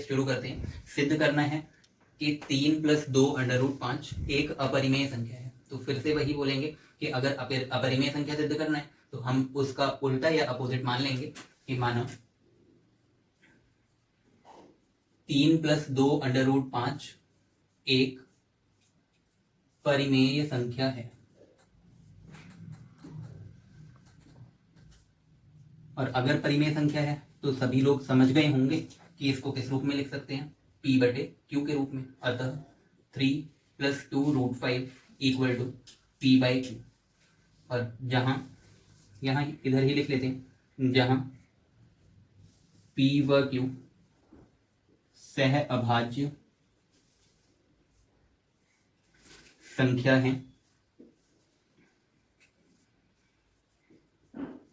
Test शुरू करते हैं। सिद्ध करना है कि 3 + 2 √5 एक अपरिमेय संख्या है। तो फिर से वही बोलेंगे कि अगर अपरिमेय संख्या सिद्ध करना है तो हम उसका उल्टा या अपोजिट मान लेंगे कि माना 3 + 2 √5 एक परिमेय संख्या है। और अगर परिमेय संख्या है तो सभी लोग समझ गए होंगे कि इसको किस रूप में लिख सकते हैं, P/Q के रूप में। अतः 3 + 2 √5 = P/Q। और यहाँ इधर ही लिख लेते हैं, जहां P व Q सह अभाज्य संख्या है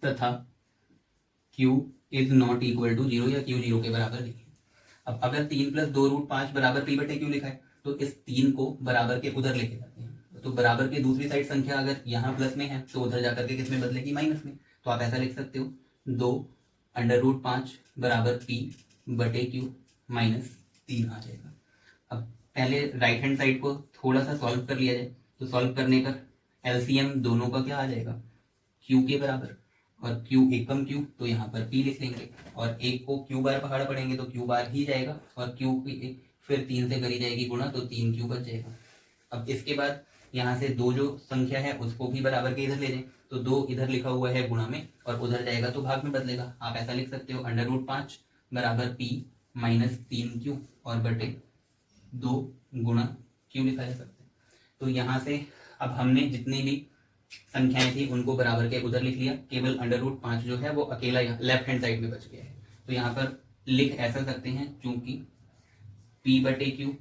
तथा Q ≠ 0 या Q 0 के बराबर नहीं है। अब अगर 3 + 2 √5 बराबर P/Q लिखा है तो इस 3 को बराबर के उधर लेके जाते हैं। तो बराबर के दूसरी साइड संख्या अगर यहाँ प्लस में है तो उधर जाकर के किस में बदलेगी, माइनस में। तो आप ऐसा लिख सकते हो 2 √5 बराबर P/Q -3 आ जाएगा। अब पहले राइट हैंड साइड को थोड़ा सा सॉल्व कर लिया जाए। तो सॉल्व करने पर एलसीएम दोनों का क्या आ जाएगा, Q के बराबर। और Q एकम Q तो यहाँ पर P लिख लेंगे और एक को Q बार पहाड़ पड़ेंगे तो Q बार ही जाएगा और Q फिर 3 से करी जाएगी गुणा तो 3Q बच जाएगा। अब इसके बाद यहाँ से 2 जो संख्या है उसको भी बराबर के इधर ले जाए तो 2 इधर लिखा हुआ है गुणा में और उधर जाएगा तो भाग में बदलेगा। आप ऐसा लिख सकते हो √5 बराबर P -3Q और बटे 2 गुणा Q लिखा जा सकता है। तो यहाँ से अब हमने जितनी भी संख्याएं थी उनको बराबर के उधर लिख लिया, केवल √5 जो है वो अकेला लेफ्ट हैंड साइड में बच गया है। तो यहाँ पर लिख ऐसा सकते हैं, चूंकि P/Q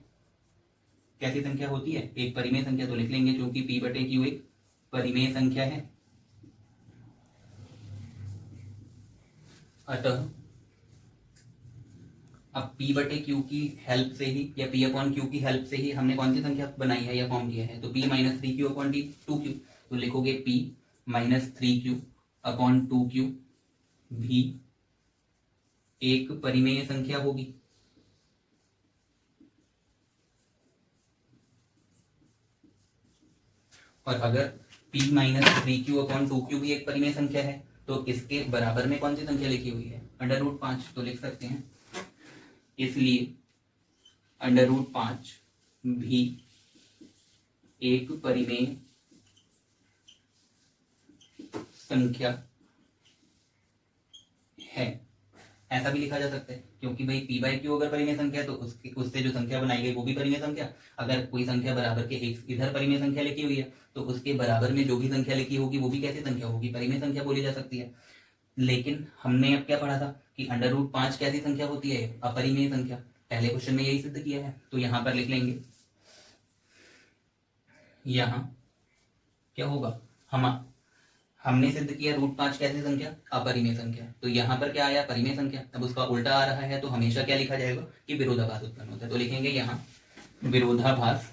कैसी संख्या होती है, एक परिमेय संख्या, तो लिख लेंगे चूंकि P/Q एक परिमेय संख्या है अतः अब P/Q की हेल्प से ही या P/Q की हेल्प से ही हमने कौन सी संख्या बनाई है या फॉर्म किया है, तो P -3Q/2Q। तो लिखोगे P -3Q/2Q भी एक परिमेय संख्या होगी। और अगर P -3Q/2Q भी एक परिमेय संख्या है तो इसके बराबर में कौन सी संख्या लिखी हुई है, √5। तो लिख सकते हैं इसलिए √5 भी एक परिमेय संख्या है। ऐसा भी लिखा जा सकता है क्योंकि भाई P/Q अगर परिमेय संख्या है तो उससे जो संख्या बनाई गई वो भी परिमेय संख्या। अगर कोई संख्या बराबर के एक इधर परिमेय संख्या लिखी हुई है तो उसके बराबर में जो भी संख्या लिखी होगी वो भी कैसी संख्या होगी, परिमेय संख्या बोली जा सकती है। लेकिन हमने अब क्या पढ़ा था कि √5 कैसी संख्या होती है, अपरिमेय संख्या। पहले क्वेश्चन में यही सिद्ध किया है। तो यहाँ पर लिख लेंगे, यहाँ क्या होगा, हमने सिद्ध किया √5 कैसी संख्या, अपरिमेय संख्या। तो यहाँ पर क्या आया, परिमेय संख्या। अब उसका उल्टा आ रहा है तो हमेशा क्या लिखा जाएगा कि विरोधाभास उत्पन्न होता है। तो लिखेंगे यहाँ विरोधाभास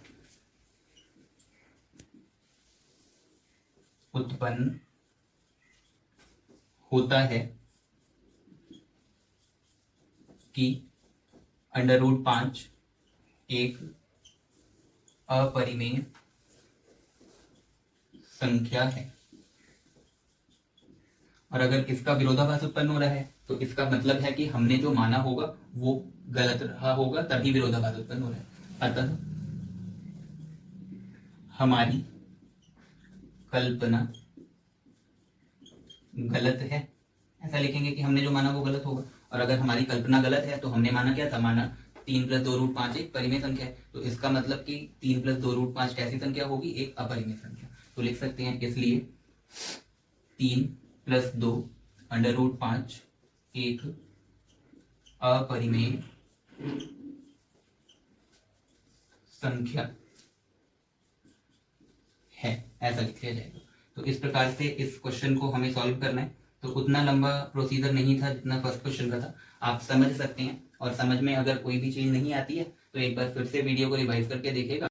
उत्पन्न होता है कि √5 एक अपरिमेय संख्या है। और अगर इसका विरोधाभास उत्पन्न हो रहा है तो इसका मतलब है कि हमने जो माना होगा वो गलत रहा होगा, तभी विरोधाभास उत्पन्न हो रहा है। अतः हमारी कल्पना गलत है, ऐसा लिखेंगे कि हमने जो माना वो गलत होगा। और अगर हमारी कल्पना गलत है तो हमने माना क्या था, माना 3 + 2 √5 एक परिमेय संख्या है। तो इसका मतलब कि 3 + 2 √5 कैसी संख्या होगी, एक अपरिमेय संख्या। तो लिख सकते हैं इसलिए 3 + 2 √5 एक अपरिमेय संख्या है, ऐसा लिख लिया जाएगा। तो इस प्रकार से इस क्वेश्चन को हमें सॉल्व करना है। तो उतना लंबा प्रोसीजर नहीं था जितना फर्स्ट क्वेश्चन का था, आप समझ सकते हैं। और समझ में अगर कोई भी चीज नहीं आती है तो एक बार फिर से वीडियो को रिवाइज करके देखिएगा।